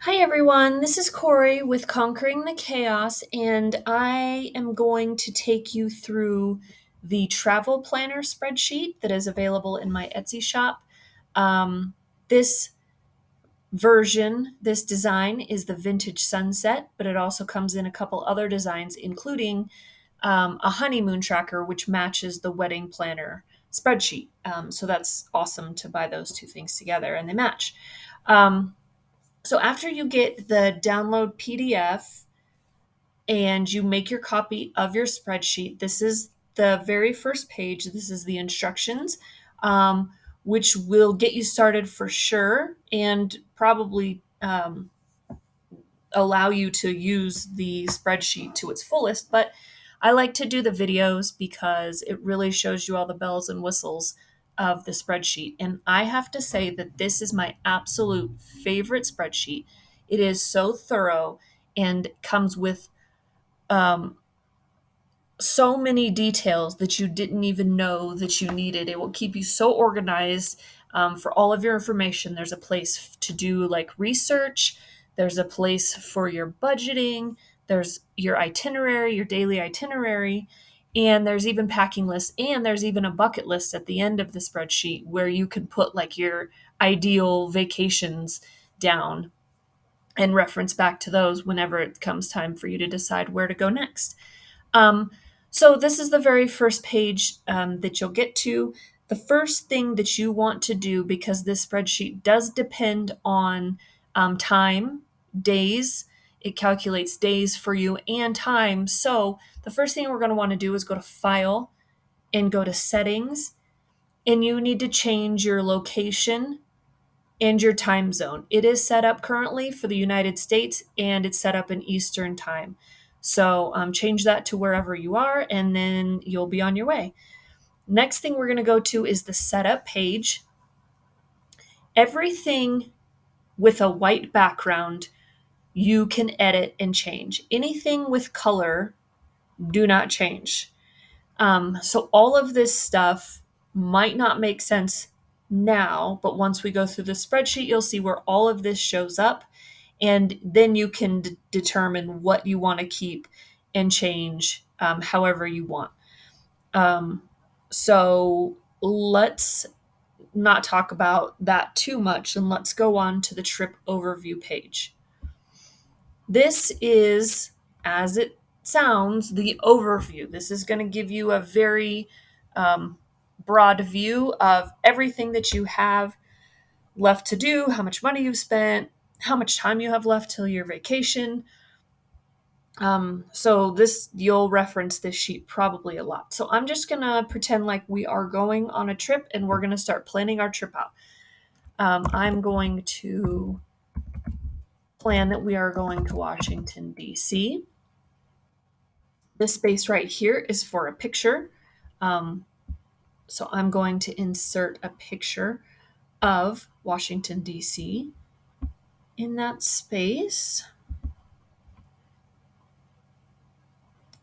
Hi everyone, this is Corey with Conquering the Chaos, and I am going to take you through the travel planner spreadsheet that is available in my Etsy shop. This this design is the vintage sunset, but it also comes in a couple other designs, including a honeymoon tracker, which matches the wedding planner spreadsheet. So that's awesome to buy those two things together, and they match. Um, so after you get the download PDF and you make your copy of your spreadsheet, this is the very first page. This is the instructions, um, which will get you started for sure and probably allow you to use the spreadsheet to its fullest. But I like to do the videos because it really shows you all the bells and whistles of the spreadsheet. And I have to say that this is my absolute favorite spreadsheet. It is so thorough and comes with um, so many details that you didn't even know that you needed. It will keep you so organized for all of your information. There's a place to do like research, there's a place for your budgeting, there's your itinerary, your daily itinerary, and there's even packing lists, and there's even a bucket list at the end of the spreadsheet where you can put like your ideal vacations down and reference back to those whenever it comes time for you to decide where to go next. Um, so this is the very first page that you'll get to. The first thing that you want to do, because this spreadsheet does depend on time, days, it calculates days for you and time. So the first thing we're going to want to do is go to File and go to Settings, and you need to change your location and your time zone. It is set up currently for the United States and it's set up in Eastern time. So change that to wherever you are and then you'll be on your way. Next thing we're going to go to is the setup page. Everything with a white background you can edit and change. Anything with color, do not change. So all of this stuff might not make sense now, but once we go through the spreadsheet, you'll see where all of this shows up. And then you can determine what you want to keep and change however you want. Um, so let's not talk about that too much and let's go on to the trip overview page. This is, as it sounds, the overview. This is going to give you a very broad view of everything that you have left to do, how much money you've spent, how much time you have left till your vacation. So this, you'll reference this sheet probably a lot. So I'm just gonna pretend like we are going on a trip and we're gonna start planning our trip out. I'm going to plan that we are going to Washington, D.C. This space right here is for a picture. Um, so I'm going to insert a picture of Washington, D.C. in that space.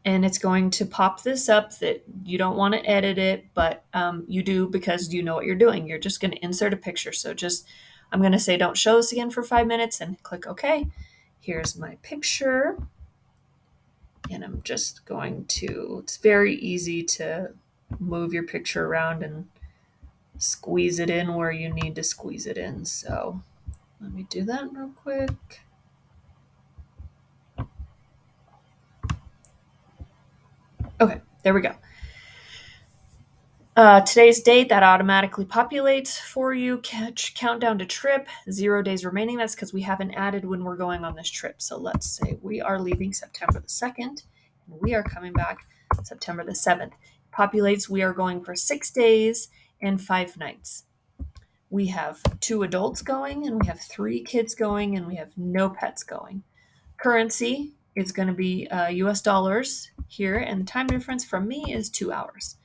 And it's going to pop this up that you don't want to edit it, but you do because you know what you're doing. You're just going to insert a picture. So just, I'm going to say, don't show this again for 5 minutes and click OK. Here's my picture. And I'm just going to, it's very easy to move your picture around and squeeze it in where you need to squeeze it in. So let me do that real quick. Okay, there we go. Today's date, that automatically populates for you. Countdown to trip, 0 days remaining. That's because we haven't added when we're going on this trip. So let's say we are leaving September the 2nd and we are coming back September the 7th. Populates, we are going for 6 days and 5 nights. We have 2 adults going and we have 3 kids going and we have no pets going. Currency is going to be US dollars here, and the time difference from me is 2 hours.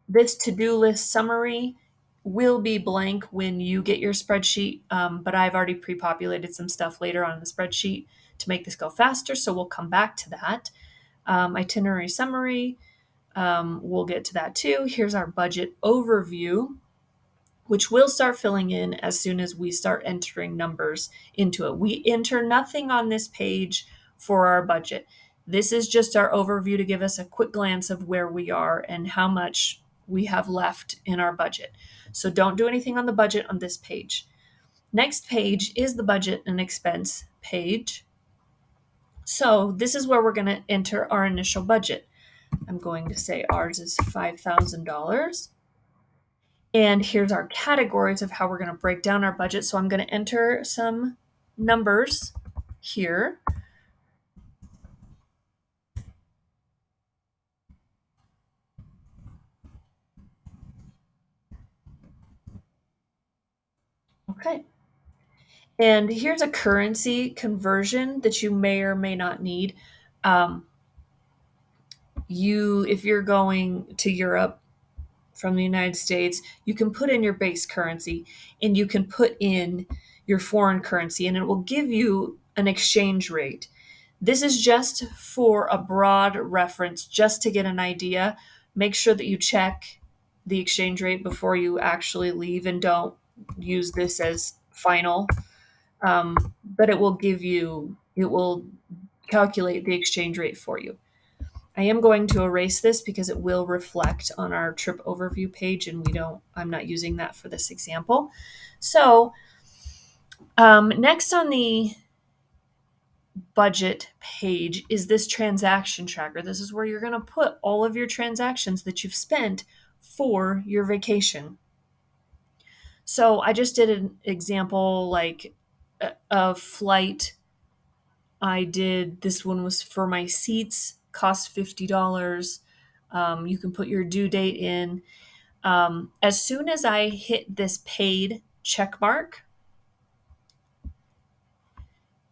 This to-do list summary will be blank when you get your spreadsheet, but I've already pre-populated some stuff later on in the spreadsheet to make this go faster, so we'll come back to that. Itinerary summary, we'll get to that too. Here's our budget overview. which we'll start filling in as soon as we start entering numbers into it. We enter nothing on this page for our budget. This is just our overview to give us a quick glance of where we are and how much we have left in our budget. So don't do anything on the budget on this page. Next page is the budget and expense page. So this is where we're going to enter our initial budget. I'm going to say ours is $5,000. And here's our categories of how we're going to break down our budget. So I'm going to enter some numbers here. Okay. And here's a currency conversion that you may or may not need. Um, if you're going to Europe from the United States, you can put in your base currency and you can put in your foreign currency, and it will give you an exchange rate. This is just for a broad reference, just to get an idea. Make sure that you check the exchange rate before you actually leave and don't use this as final. But it will calculate the exchange rate for you. I am going to erase this because it will reflect on our trip overview page, and I'm not using that for this example. So next on the budget page is this transaction tracker. This is where you're going to put all of your transactions that you've spent for your vacation. So I just did an example like a flight. This one was for my seats, cost $50. You can put your due date in. As soon as I hit this paid check mark,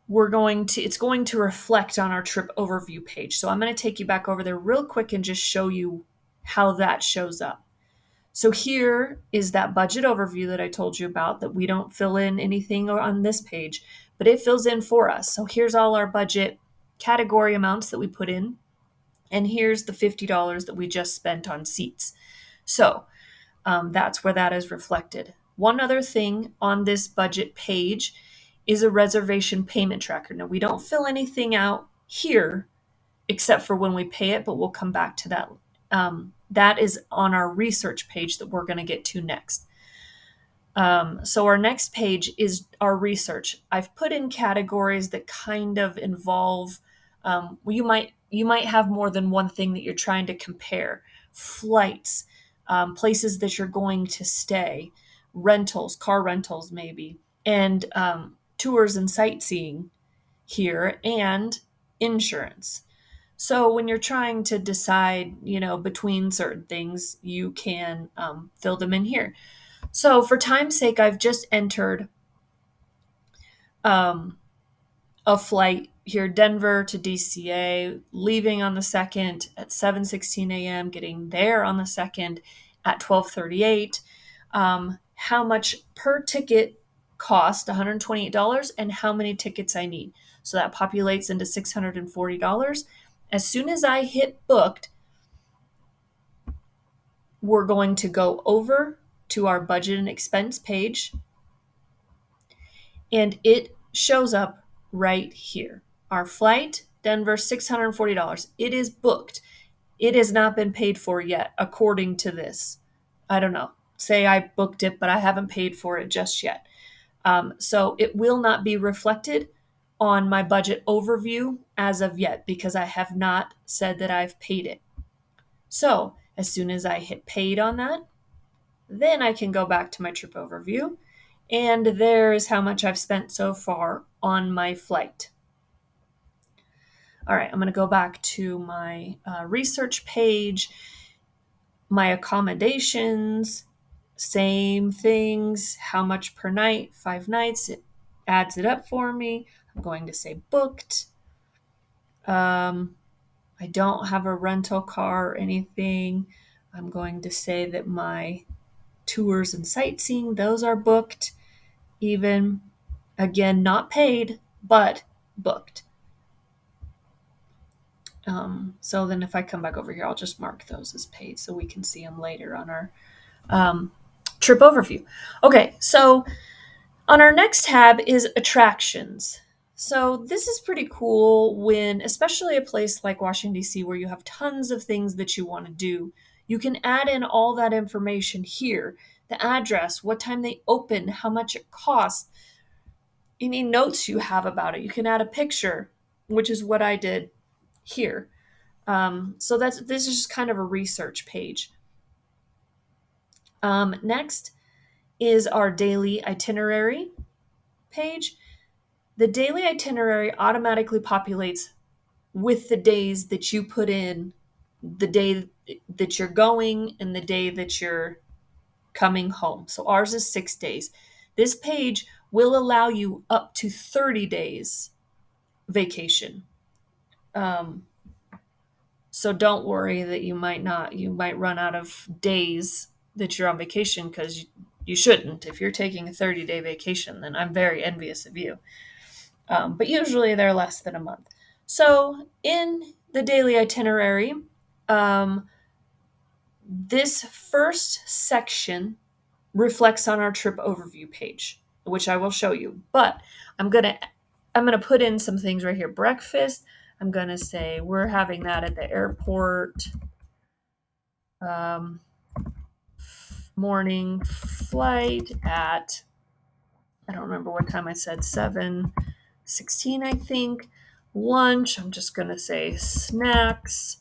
it's going to reflect on our trip overview page. So I'm going to take you back over there real quick and just show you how that shows up. So here is that budget overview that I told you about, that we don't fill in anything on this page, but it fills in for us. So here's all our budget category amounts that we put in, and here's the $50 that we just spent on seats. So that's where that is reflected. One other thing on this budget page is a reservation payment tracker. Now, we don't fill anything out here except for when we pay it, but we'll come back to that. That is on our research page that we're going to get to next. So our next page is our research. I've put in categories that kind of involve, you might have more than one thing that you're trying to compare. Flights, places that you're going to stay, rentals, car rentals maybe, and tours and sightseeing here, and insurance. So when you're trying to decide, between certain things, you can fill them in here. So for time's sake, I've just entered a flight here, Denver to DCA, leaving on the 2nd at 7:16 a.m., getting there on the 2nd at 12:38. How much per ticket cost? $128, and how many tickets I need. So that populates into $640. As soon as I hit booked, we're going to go over to our budget and expense page, and it shows up right here. Our flight, Denver, $640. It is booked. It has not been paid for yet, according to this. I don't know. Say I booked it, but I haven't paid for it just yet. So it will not be reflected on my budget overview as of yet because I have not said that I've paid it. So as soon as I hit paid on that, then I can go back to my trip overview, and there's how much I've spent so far on my flight. All right, I'm going to go back to my research page, my accommodations, same things, how much per night, 5 nights, it adds it up for me. I'm going to say booked. I don't have a rental car or anything. I'm going to say that my tours and sightseeing, those are booked. Even, again, not paid, but booked. So then if I come back over here, I'll just mark those as paid so we can see them later on our trip overview. Okay, so on our next tab is attractions. So this is pretty cool when, especially a place like Washington, D.C., where you have tons of things that you want to do. You can add in all that information here, the address, what time they open, how much it costs, any notes you have about it. You can add a picture, which is what I did here. So this is just kind of a research page. Next is our daily itinerary page. The daily itinerary automatically populates with the days that you put in, the day that you're going and the day that you're coming home. So ours is 6 days. This page will allow you up to 30 days vacation. Um, so don't worry that you might run out of days that you're on vacation, because you shouldn't. If you're taking a 30-day vacation, then I'm very envious of you. But usually they're less than a month. So in the daily itinerary, um, this first section reflects on our trip overview page, which I will show you. But I'm gonna I'm gonna put in some things right here. Breakfast. I'm gonna say we're having that at the airport. Um, Morning flight at, I don't remember what time I said, 7:16, I think. Lunch, I'm just going to say snacks.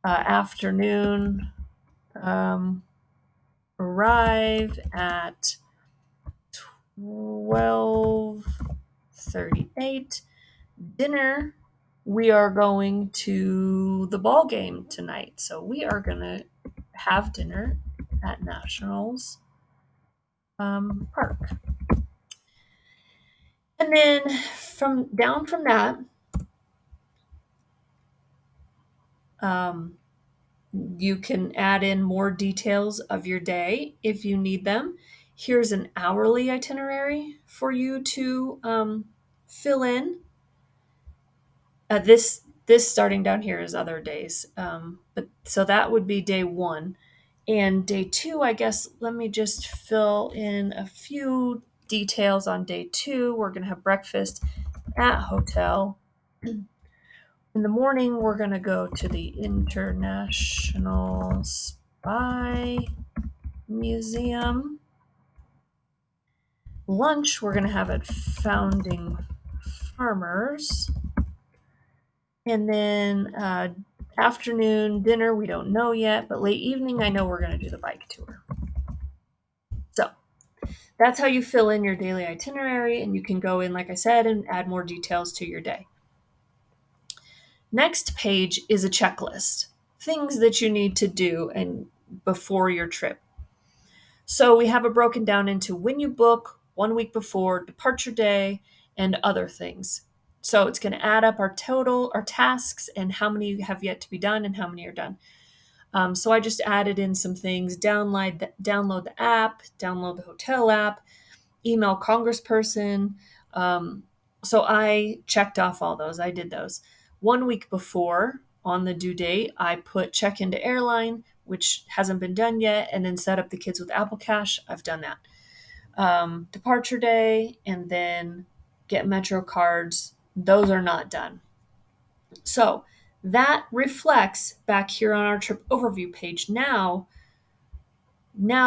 Afternoon, um, arrive at 12:38. Dinner, we are going to the ball game tonight. So we are going to have dinner at Nationals Park. And then from that, um, you can add in more details of your day if you need them. Here's an hourly itinerary for you to fill in. This starting down here is other days, but so that would be day one, and day two. I guess let me just fill in a few details on day two. We're gonna have breakfast at hotel. In the morning, we're going to go to the International Spy Museum. Lunch, we're going to have at Founding Farmers. And then afternoon dinner, we don't know yet, but late evening, I know we're going to do the bike tour. So that's how you fill in your daily itinerary, and you can go in, like I said, and add more details to your day. Next page is a checklist, things that you need to do and before your trip. So we have it broken down into when you book, 1 week before, departure day, and other things. So it's going to add up our total, our tasks, and how many have yet to be done and how many are done. So I just added in some things: download the app, download the hotel app, email congressperson. So I checked off all those. I did those. 1 week before, on the due date, I put check into airline, which hasn't been done yet, and then set up the kids with Apple Cash. I've done that. Departure day, and then get Metro cards. Those are not done. So that reflects back here on our trip overview page. Now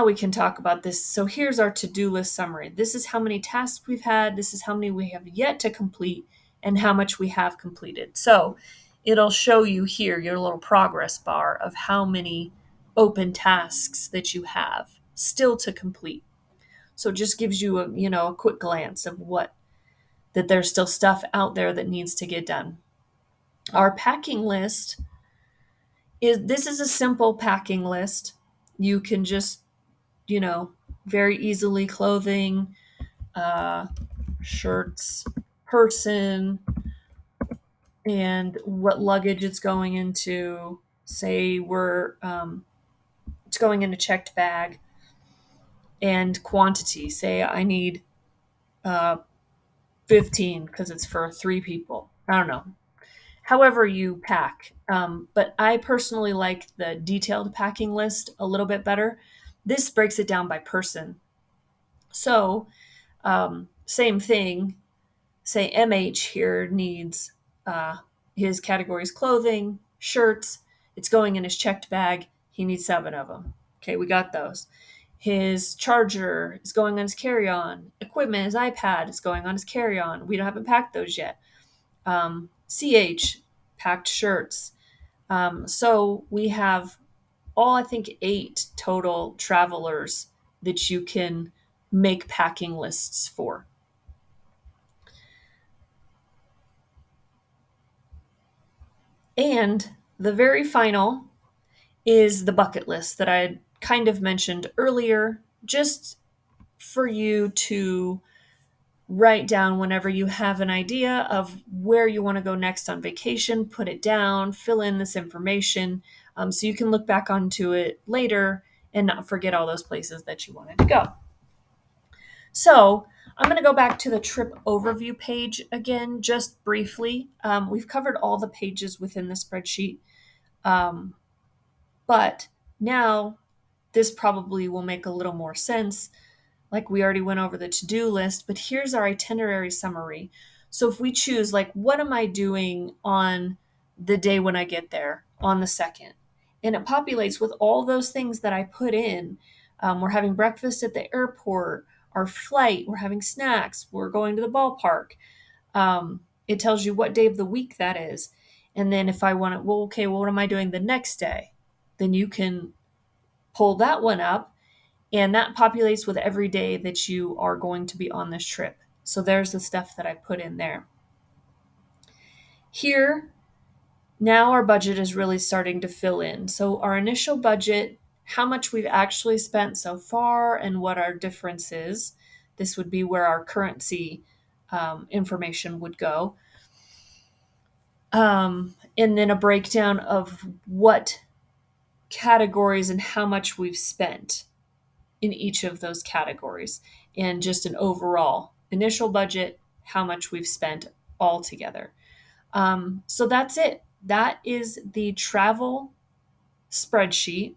we can talk about this. So here's our to-do list summary. This is how many tasks we've had. This is how many we have yet to complete and how much we have completed. So it'll show you here your little progress bar of how many open tasks that you have still to complete. So it just gives you a quick glance of that there's still stuff out there that needs to get done. Our packing list is a simple packing list. You can just very easily clothing, shirts, person, and what luggage it's going into. Say it's going in a checked bag, and quantity. Say I need 15 because it's for 3 people. I don't know. However you pack. But I personally like the detailed packing list a little bit better This breaks it down by person. So, same thing. Say MH here needs uh, his categories clothing, shirts. It's going in his checked bag. He needs 7 of them. Okay, we got those. His charger is going on his carry on. Equipment, his iPad is going on his carry on. We haven't packed those yet. CH, packed shirts. So we have all, I think, 8 total travelers that you can make packing lists for. And the very final is the bucket list that I had kind of mentioned earlier, just for you to write down whenever you have an idea of where you want to go next on vacation, put it down, fill in this information so you can look back onto it later and not forget all those places that you wanted to go. So I'm going to go back to the trip overview page again, just briefly. We've covered all the pages within the spreadsheet, but now this probably will make a little more sense. Like we already went over the to-do list, but here's our itinerary summary. So if we choose, like, what am I doing on the day when I get there on the 2nd? And it populates with all those things that I put in. We're having breakfast at the airport, our flight, we're having snacks, we're going to the ballpark. It tells you what day of the week that is. And then if I want to, well, okay, well, what am I doing the next day? Then you can pull that one up, and that populates with every day that you are going to be on this trip. So there's the stuff that I put in there. Here, now our budget is really starting to fill in. So our initial budget, how much we've actually spent so far, and what our difference is. This would be where our currency information would go. And then a breakdown of what categories and how much we've spent in each of those categories, and just an overall initial budget, how much we've spent all together. So that's it. That is the travel spreadsheet.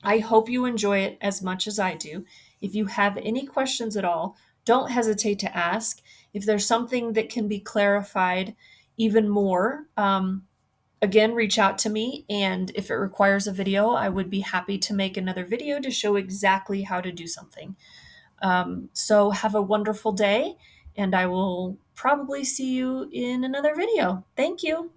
I hope you enjoy it as much as I do. If you have any questions at all, don't hesitate to ask. If there's something that can be clarified even more, again, reach out to me. And if it requires a video, I would be happy to make another video to show exactly how to do something. So have a wonderful day, and I will probably see you in another video. Thank you.